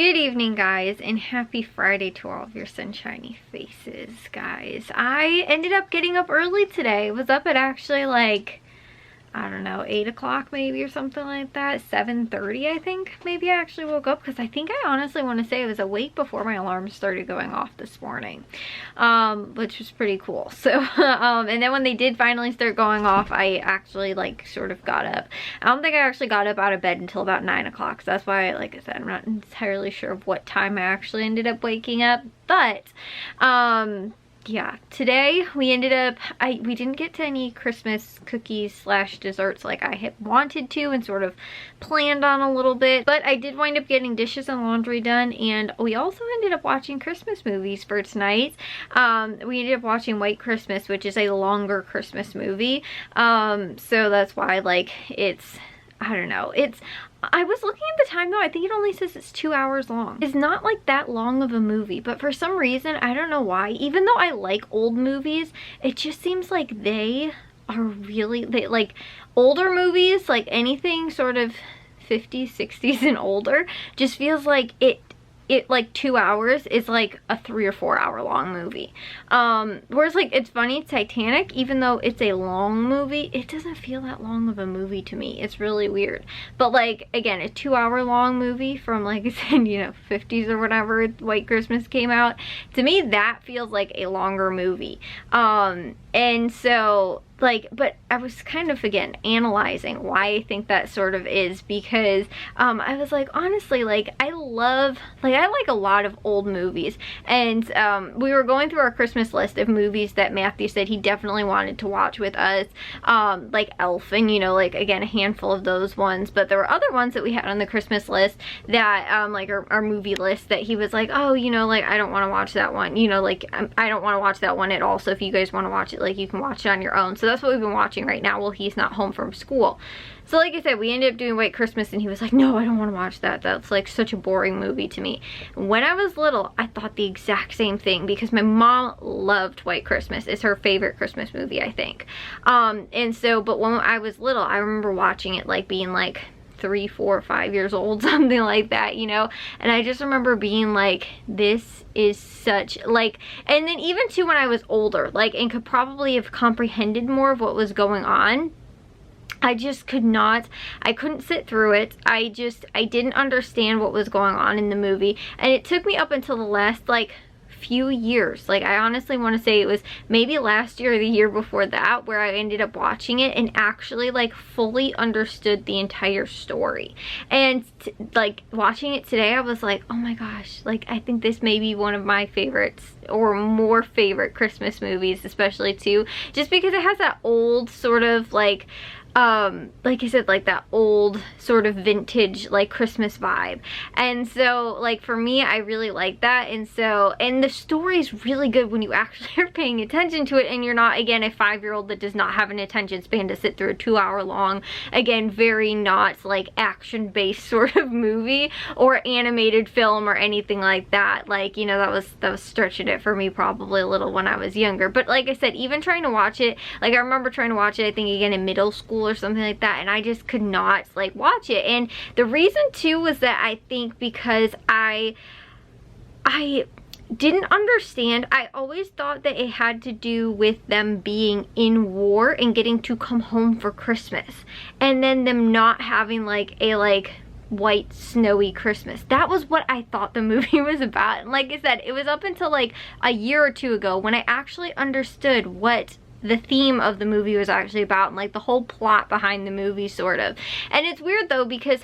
Good evening, guys, and happy Friday to all of your sunshiny faces, guys. I ended up getting up early today. I was up at actually like, I don't know, 8 o'clock maybe or something like that. 7:30, I think. Maybe I actually woke up because I think I honestly want to say I was awake before my alarm started going off this morning, which was pretty cool. So, and then when they did finally start going off, I actually like sort of got up. I don't think I actually got up out of bed until about 9 o'clock. So that's why, like I said, I'm not entirely sure of what time I actually ended up waking up. But, yeah, today we ended up, we didn't get to any Christmas cookies slash desserts like I had wanted to and sort of planned on a little bit, but I did wind up getting dishes and laundry done, and we also ended up watching Christmas movies for tonight. We ended up watching White Christmas, which is a longer Christmas movie, so that's why, like, it's, I don't know, I was looking at the time though, I think it only says it's 2 hours long. It's not like that long of a movie, but for some reason, I don't know why, even though I like old movies, it just seems like they are really, like older movies, like anything sort of 50s, 60s and older, just feels like it like 2 hours is like a 3 or 4 hour long movie. Whereas, like, it's funny, Titanic, even though it's a long movie, it doesn't feel that long of a movie to me. It's really weird. But, like, again, a 2 hour long movie from, like I said, you know, 50s or whatever White Christmas came out, to me that feels like a longer movie. And so, like, but I was kind of, again, analyzing why I think that sort of is, because I was like, honestly, like, I like a lot of old movies, and we were going through our Christmas list of movies that Matthew said he definitely wanted to watch with us, like Elf, and, you know, like, again, a handful of those ones, but there were other ones that we had on the Christmas list that, like, our movie list, that he was like, oh, you know, like, I don't want to watch that one, you know, like, I don't want to watch that one at all, so if you guys want to watch it, like, you can watch it on your own. So that's what we've been watching right now while he's not home from school. So like I said, we ended up doing White Christmas, and he was like, no, I don't want to watch that. That's like such a boring movie to me. When I was little, I thought the exact same thing, because my mom loved White Christmas. It's her favorite Christmas movie, I think. And so, but when I was little, I remember watching it, like, being like 3, 4, 5 years old, something like that, you know, and I just remember being like, this is such, like, and then even too when I was older, like, and could probably have comprehended more of what was going on, I just could not, I couldn't sit through it. I didn't understand what was going on in the movie, and it took me up until the last, like, few years, like, I honestly want to say it was maybe last year or the year before that, where I ended up watching it and actually, like, fully understood the entire story. And like, watching it today, I was like, oh my gosh, like, I think this may be one of my favorites, or more favorite Christmas movies, especially too, just because it has that old sort of, like I said, like, that old sort of vintage, like, Christmas vibe. And so, like, for me, I really like that. And so, and the story's really good when you actually are paying attention to it, and you're not, again, a 5-year-old that does not have an attention span to sit through a 2 hour long, again, very not, like, action-based sort of movie or animated film or anything like that. Like, you know, that was stretching it for me probably a little when I was younger. But like I said, even trying to watch it, like, I remember trying to watch it, I think, again, in middle school or something like that, and I just could not, like, watch it. And the reason too was that I think because I didn't understand, I always thought that it had to do with them being in war and getting to come home for Christmas, and then them not having, like, a, like, white snowy Christmas. That was what I thought the movie was about. And like I said, it was up until like a year or two ago when I actually understood what the theme of the movie was actually about, and like the whole plot behind the movie, sort of. And it's weird though, because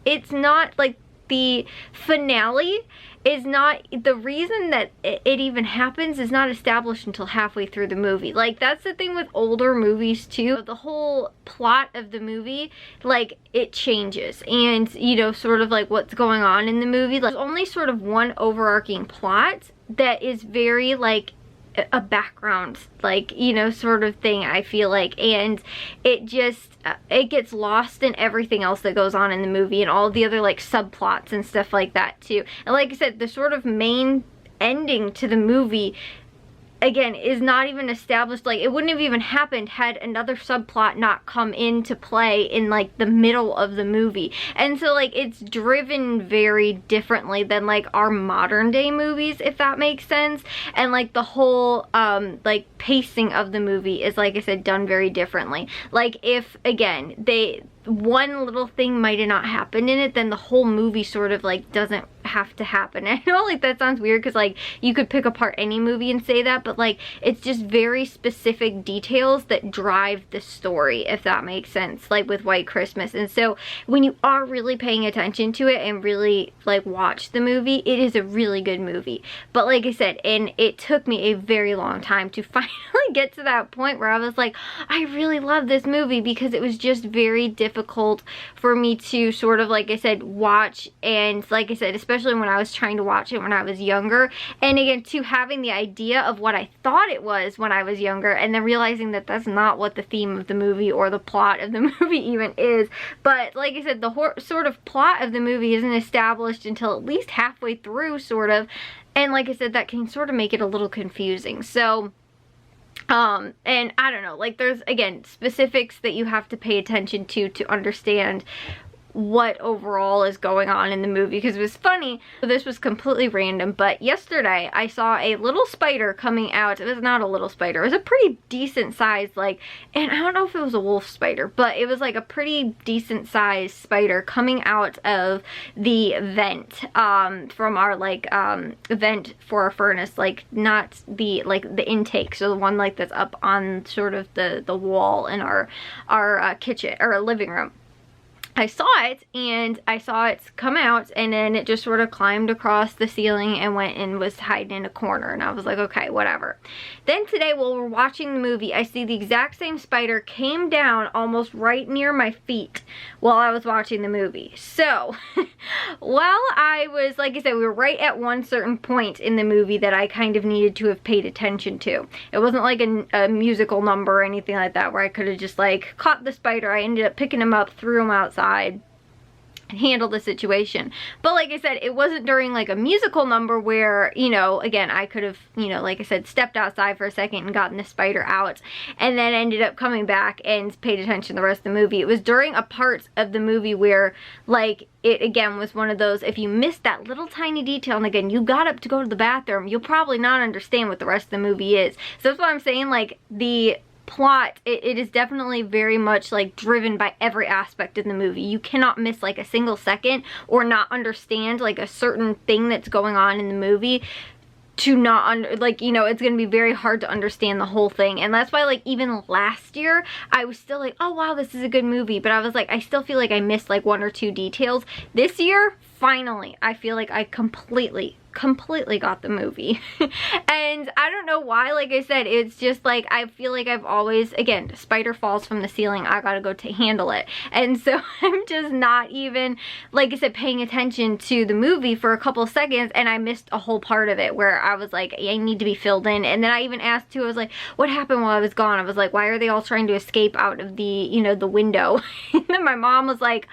it's not like the finale is not, the reason that it even happens is not established until halfway through the movie. Like, that's the thing with older movies too. The whole plot of the movie, like, it changes, and, you know, sort of like what's going on in the movie, like, there's only sort of one overarching plot that is very, like, a background, like, you know, sort of thing, I feel like, and it just it gets lost in everything else that goes on in the movie, and all the other, like, subplots and stuff like that too. And like I said, the sort of main ending to the movie, again, is not even established. Like, it wouldn't have even happened had another subplot not come into play in like the middle of the movie. And so like it's driven very differently than like our modern day movies, if that makes sense. And like the whole like pacing of the movie is, like I said, done very differently. Like, if again one little thing might have not happened in it, then the whole movie sort of like doesn't have to happen. I know like that sounds weird, because like you could pick apart any movie and say that, but like it's just very specific details that drive the story, if that makes sense, like with White Christmas. And so when you are really paying attention to it and really like watch the movie, it is a really good movie. But like I said, and it took me a very long time to finally get to that point where I was like, I really love this movie, because it was just very difficult for me to sort of, like I said, watch. And like I said, especially when I was trying to watch it when I was younger, and again to having the idea of what I thought it was when I was younger, and then realizing that that's not what the theme of the movie or the plot of the movie even is. But like I said, the sort of plot of the movie isn't established until at least halfway through, sort of, and like I said, that can sort of make it a little confusing. So and I don't know, like there's again specifics that you have to pay attention to understand what overall is going on in the movie. Because it was funny, this was completely random, but yesterday I saw a little spider coming out. It was not a little spider, it was a pretty decent size, like, and I don't know if it was a wolf spider, but it was like a pretty decent sized spider coming out of the vent from our like vent for our furnace, like not the like the intake, so the one like that's up on sort of the wall in our kitchen or living room. I saw it, and I saw it come out, and then it just sort of climbed across the ceiling and went and was hiding in a corner, and I was like, okay, whatever. Then today, while we're watching the movie, I see the exact same spider came down almost right near my feet while I was watching the movie. So, while I was, like I said, we were right at one certain point in the movie that I kind of needed to have paid attention to. It wasn't like a musical number or anything like that where I could have just like caught the spider. I ended up picking him up, threw him outside, and handle the situation. But like I said, it wasn't during like a musical number where, you know, again, I could have, you know, like I said, stepped outside for a second and gotten the spider out, and then ended up coming back and paid attention to the rest of the movie. It was during a part of the movie where like it again was one of those, if you missed that little tiny detail, and again you got up to go to the bathroom, you'll probably not understand what the rest of the movie is. So that's what I'm saying, like the plot, it is definitely very much like driven by every aspect of the movie. You cannot miss like a single second or not understand like a certain thing that's going on in the movie to not like, you know, it's gonna be very hard to understand the whole thing. And that's why like even last year I was still like, oh wow, this is a good movie, but I was like, I still feel like I missed like one or two details. This year, finally, I feel like I completely got the movie. And I don't know why, like I said, it's just like I feel like I've always, again, spider falls from the ceiling, I gotta go to handle it. And so I'm just not even, like I said, paying attention to the movie for a couple of seconds, and I missed a whole part of it where I was like, I need to be filled in. And then I even asked too, I was like, what happened while I was gone? I was like, why are they all trying to escape out of the, you know, the window? And then my mom was like,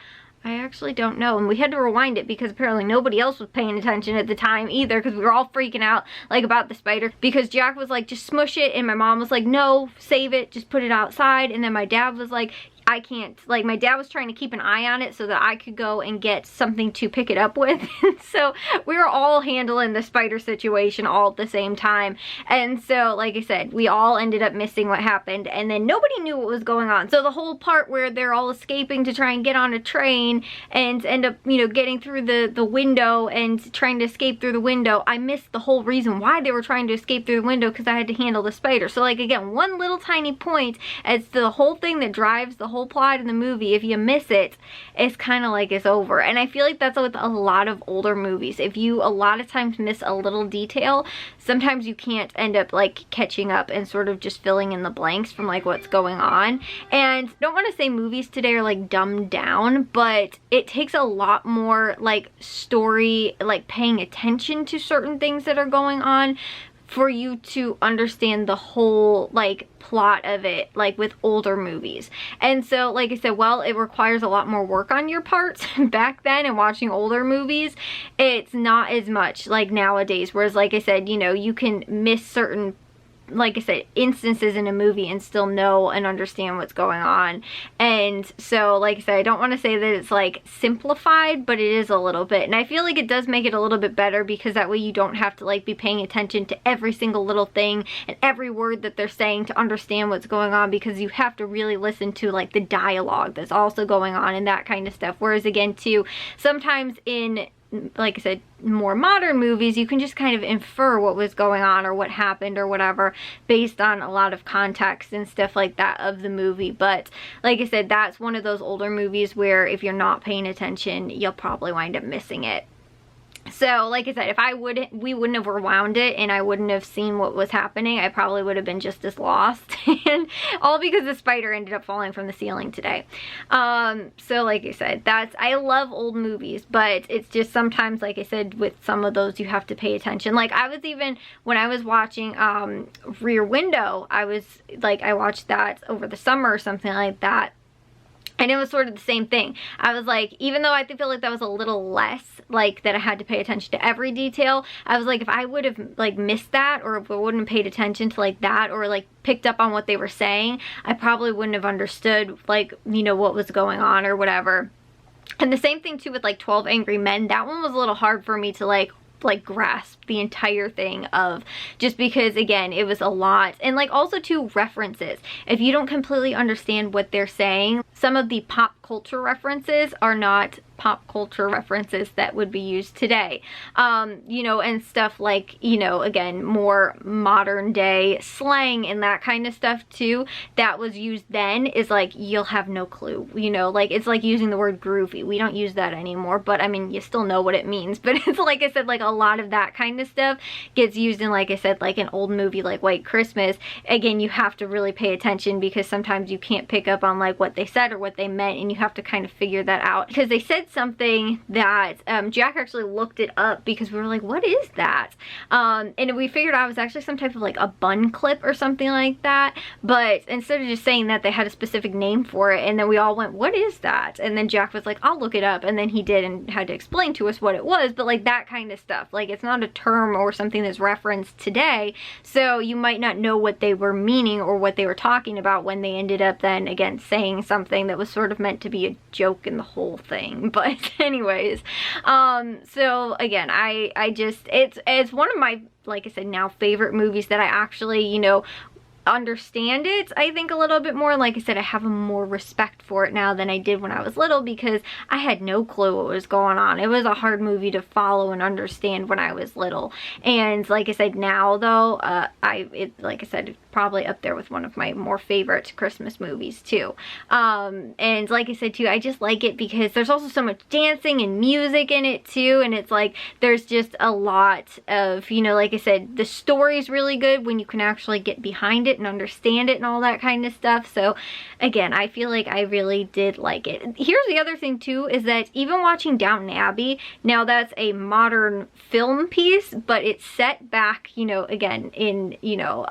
I actually don't know. And we had to rewind it because apparently nobody else was paying attention at the time either, because we were all freaking out like about the spider, because Jack was like, just smush it, and my mom was like, no, save it, just put it outside. And then my dad was like, I can't, like my dad was trying to keep an eye on it so that I could go and get something to pick it up with. So we were all handling the spider situation all at the same time. And so like I said, we all ended up missing what happened, and then nobody knew what was going on. So the whole part where they're all escaping to try and get on a train and end up, you know, getting through the window and trying to escape through the window, I missed the whole reason why they were trying to escape through the window, because I had to handle the spider. So like again, one little tiny point as to the whole thing that drives the whole plot in the movie. If you miss it, it's kind of like it's over. And I feel like that's with a lot of older movies. If you a lot of times miss a little detail, sometimes you can't end up like catching up and sort of just filling in the blanks from like what's going on. And I don't want to say movies today are like dumbed down, but it takes a lot more like story, like paying attention to certain things that are going on for you to understand the whole like plot of it, like with older movies. And so like I said, while it requires a lot more work on your part back then and watching older movies, it's not as much like nowadays, whereas like I said, you know, you can miss certain like I said, instances in a movie and still know and understand what's going on. And so, like I said, I don't want to say that it's like simplified, but it is a little bit. And I feel like it does make it a little bit better, because that way you don't have to like be paying attention to every single little thing and every word that they're saying to understand what's going on, because you have to really listen to like the dialogue that's also going on and that kind of stuff. Whereas again too, sometimes in, like I said, more modern movies, you can just kind of infer what was going on or what happened or whatever based on a lot of context and stuff like that of the movie. But like I said, that's one of those older movies where if you're not paying attention, you'll probably wind up missing it. So, like I said, if we wouldn't have rewound it and I wouldn't have seen what was happening, I probably would have been just as lost. And all because the spider ended up falling from the ceiling today. So like I said, I love old movies, but it's just sometimes, like I said, with some of those you have to pay attention. Like when I was watching Rear Window, I watched that over the summer or something like that. And it was sort of the same thing. I was like, even though I feel like that was a little less, like that I had to pay attention to every detail, I was like, if I would have like missed that, or if I wouldn't have paid attention to like that, or like picked up on what they were saying, I probably wouldn't have understood like, you know, what was going on or whatever. And the same thing too with like 12 Angry Men. That one was a little hard for me to like grasp the entire thing of, just because again it was a lot. And like also too, references, if you don't completely understand what they're saying, some of the pop culture references are not pop culture references that would be used today. You know, and stuff like, you know, again, more modern day slang and that kind of stuff too, that was used then, is like, you'll have no clue, you know, like it's like using the word groovy. We don't use that anymore, but I mean, you still know what it means. But it's like I said, like a lot of that kind of stuff gets used in, like I said, like an old movie like White Christmas. Again, you have to really pay attention, because sometimes you can't pick up on like what they said or what they meant, and you have to kind of figure that out, because they said something that Jack actually looked it up, because we were like, what is that? And we figured out it was actually some type of like a bun clip or something like that. But instead of just saying that, they had a specific name for it, and then we all went, what is that? And then Jack was like, I'll look it up, and then he did, and had to explain to us what it was. But like that kind of stuff, like it's not a term or something that's referenced today, so you might not know what they were meaning or what they were talking about when they ended up then again saying something that was sort of meant to be a joke in the whole thing. But anyways, so again, I just, it's one of my, like I said, now favorite movies that I actually, you know, understand it, I think, a little bit more. Like I said, I have a more respect for it now than I did when I was little, because I had no clue what was going on. It was a hard movie to follow and understand when I was little. And like I said, now though, like I said, it's probably up there with one of my more favorite Christmas movies too. And like I said too, I just like it because there's also so much dancing and music in it too, and it's like there's just a lot of, you know, like I said, the story's really good when you can actually get behind it and understand it and all that kind of stuff. So again, I feel like I really did like it. Here's the other thing too, is that even watching Downton Abbey, now that's a modern film piece, but it's set back, you know, again in, you know,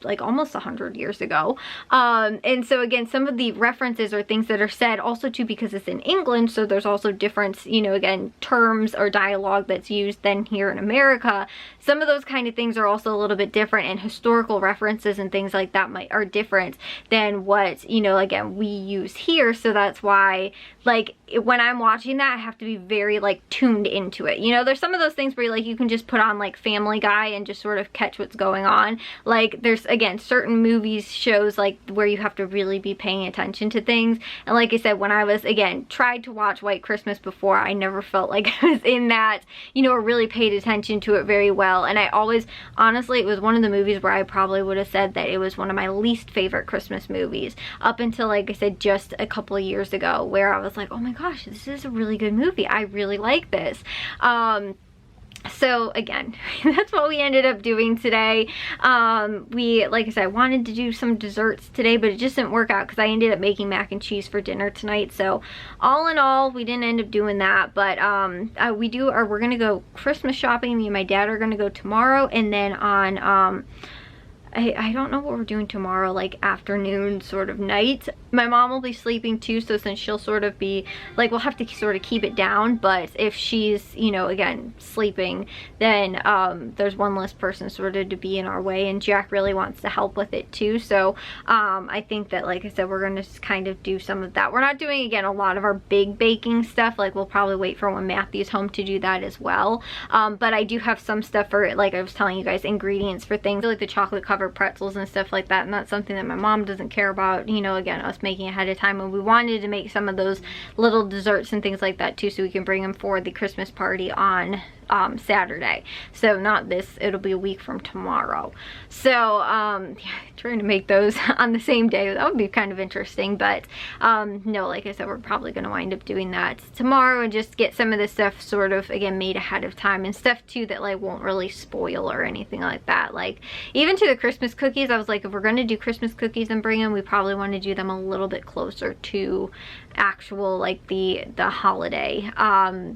like almost 100 years ago. And so again, some of the references or things that are said also too, because it's in England, so there's also different, you know, again, terms or dialogue that's used than here in America. Some of those kind of things are also a little bit different, and historical references and things like that are different than what, you know, again, we use here. So that's why, like, when I'm watching that, I have to be very like tuned into it. You know, there's some of those things where you, like, you can just put on like Family Guy and just sort of catch what's going on. Like there's, again, certain movies, shows like where you have to really be paying attention to things. And like I said, when I was, again, tried to watch White Christmas before, I never felt like I was in that, you know, or really paid attention to it very well. And I always, honestly, it was one of the movies where I probably would have said that it was one of my least favorite Christmas movies, up until, like I said, just a couple of years ago, where I was like, oh my gosh, this is a really good movie. I really like this. So again, that's what we ended up doing today. Like I said, I wanted to do some desserts today, but it just didn't work out because I ended up making mac and cheese for dinner tonight. So all in all, we didn't end up doing that, but we're gonna go Christmas shopping. Me and my dad are gonna go tomorrow, and then on I don't know what we're doing tomorrow, like afternoon sort of night. My mom will be sleeping too, so since she'll sort of be like, we'll have to sort of keep it down, but if she's, you know, again sleeping, then there's one less person sort of to be in our way, and Jack really wants to help with it too. So I think that, like I said, we're gonna just kind of do some of that. We're not doing, again, a lot of our big baking stuff. Like, we'll probably wait for when Matthew's home to do that as well. But I do have some stuff for, like I was telling you guys, ingredients for things like the chocolate covered pretzels and stuff like that, and that's something that my mom doesn't care about, you know, again, us making ahead of time. And we wanted to make some of those little desserts and things like that too, so we can bring them for the Christmas party on Saturday. So not this, it'll be a week from tomorrow. So yeah, trying to make those on the same day, that would be kind of interesting. But no, like I said, we're probably going to wind up doing that tomorrow and just get some of this stuff sort of, again, made ahead of time, and stuff too that like won't really spoil or anything like that. Like, even to the Christmas cookies, I was like, if we're going to do Christmas cookies and bring them, we probably want to do them a little bit closer to actual, like the holiday,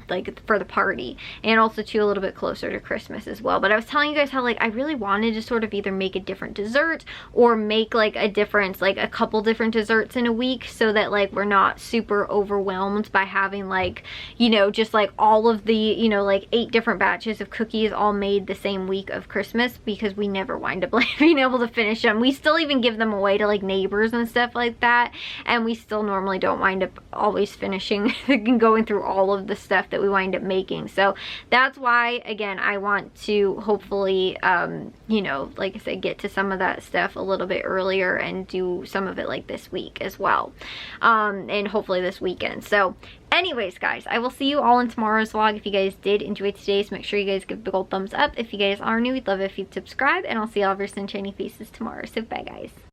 like for the party, and also too a little bit closer to Christmas as well. But I was telling you guys how, like, I really wanted to sort of either make a different dessert or make like a difference, like a couple different desserts in a week, so that like we're not super overwhelmed by having, like, you know, just like all of the, you know, like 8 different batches of cookies all made the same week of Christmas, because we never wind up like being able to finish them. We still even give them away to like neighbors and stuff like that, and we still normally don't wind up always finishing and going through all of the stuff that we wind up making. So that's why, again, I want to hopefully you know, like I said, get to some of that stuff a little bit earlier and do some of it like this week as well, and hopefully this weekend. So anyways, guys, I will see you all in tomorrow's vlog. If you guys did enjoy today's, make sure you guys give a big old thumbs up. If you guys are new, we'd love it if you'd subscribe, and I'll see all of your sunshiny faces tomorrow. So bye, guys.